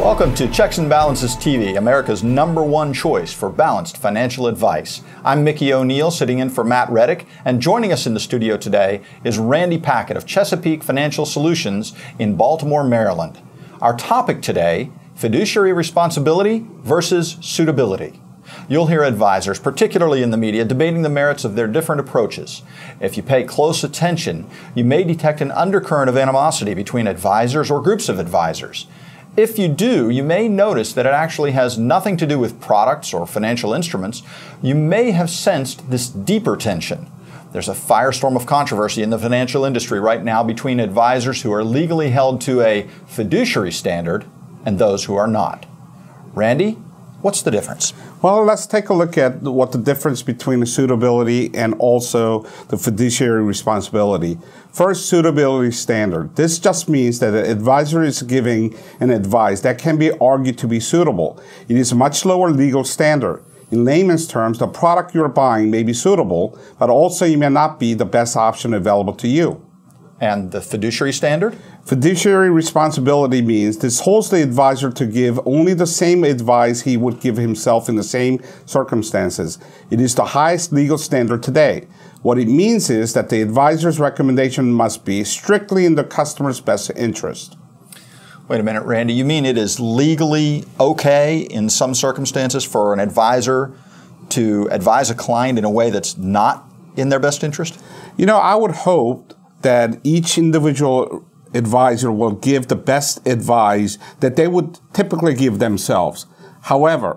Welcome to Checks and Balances TV, America's #1 choice for balanced financial advice. I'm Mickey O'Neill, sitting in for Matt Reddick, and joining us in the studio today is Randy Packett of Chesapeake Financial Solutions in Baltimore, Maryland. Our topic today, fiduciary responsibility versus suitability. You'll hear advisors, particularly in the media, debating the merits of their different approaches. If you pay close attention, you may detect an undercurrent of animosity between advisors or groups of advisors. If you do, you may notice that it actually has nothing to do with products or financial instruments. You may have sensed this deeper tension. There's a firestorm of controversy in the financial industry right now between advisors who are legally held to a fiduciary standard and those who are not. Randy, what's the difference? Well, let's take a look at what the difference between the suitability and also the fiduciary responsibility. First, suitability standard. This just means that an advisor is giving an advice that can be argued to be suitable. It is a much lower legal standard. In layman's terms, the product you're buying may be suitable, but also it may not be the best option available to you. And the fiduciary standard? Fiduciary responsibility means this holds the advisor to give only the same advice he would give himself in the same circumstances. It is the highest legal standard today. What it means is that the advisor's recommendation must be strictly in the customer's best interest. Wait a minute, Randy. You mean it is legally okay in some circumstances for an advisor to advise a client in a way that's not in their best interest? You know, I would hope that each individual advisor will give the best advice that they would typically give themselves. However,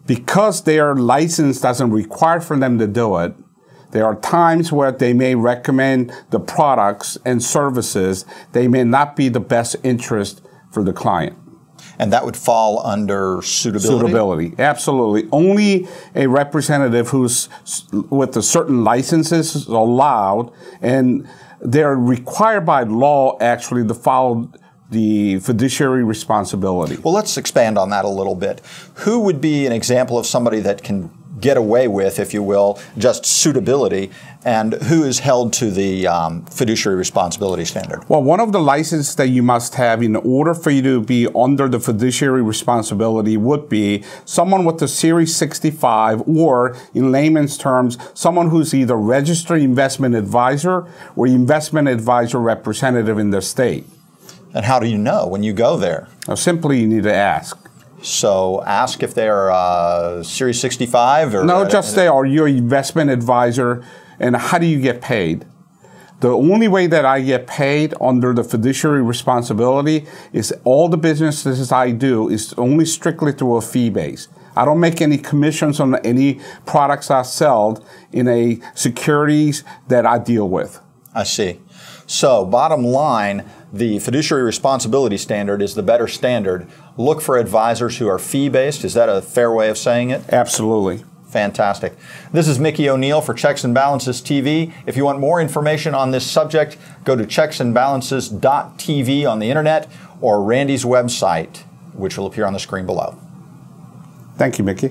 because their license doesn't require for them to do it, there are times where they may recommend the products and services they may not be the best interest for the client. And that would fall under suitability? Suitability, absolutely. Only a representative who's with a certain licenses is allowed, and they're required by law actually to follow the fiduciary responsibility. Well, let's expand on that a little bit. Who would be an example of somebody that can get away with, if you will, just suitability, and who is held to the fiduciary responsibility standard? Well, one of the licenses that you must have in order for you to be under the fiduciary responsibility would be someone with the Series 65, or in layman's terms, someone who's either registered investment advisor or investment advisor representative in their state. And how do you know when you go there? Now, simply you need to ask. So ask if they're Series 65? Or no, just say, are you an investment advisor, and how do you get paid? The only way that I get paid under the fiduciary responsibility is all the businesses I do is only strictly through a fee base. I don't make any commissions on any products I sell in a securities that I deal with. I see. So bottom line, the fiduciary responsibility standard is the better standard. Look for advisors who are fee-based. Is that a fair way of saying it? Absolutely. Fantastic. This is Mickey O'Neill for Checks and Balances TV. If you want more information on this subject, go to checksandbalances.tv on the internet or Randy's website, which will appear on the screen below. Thank you, Mickey.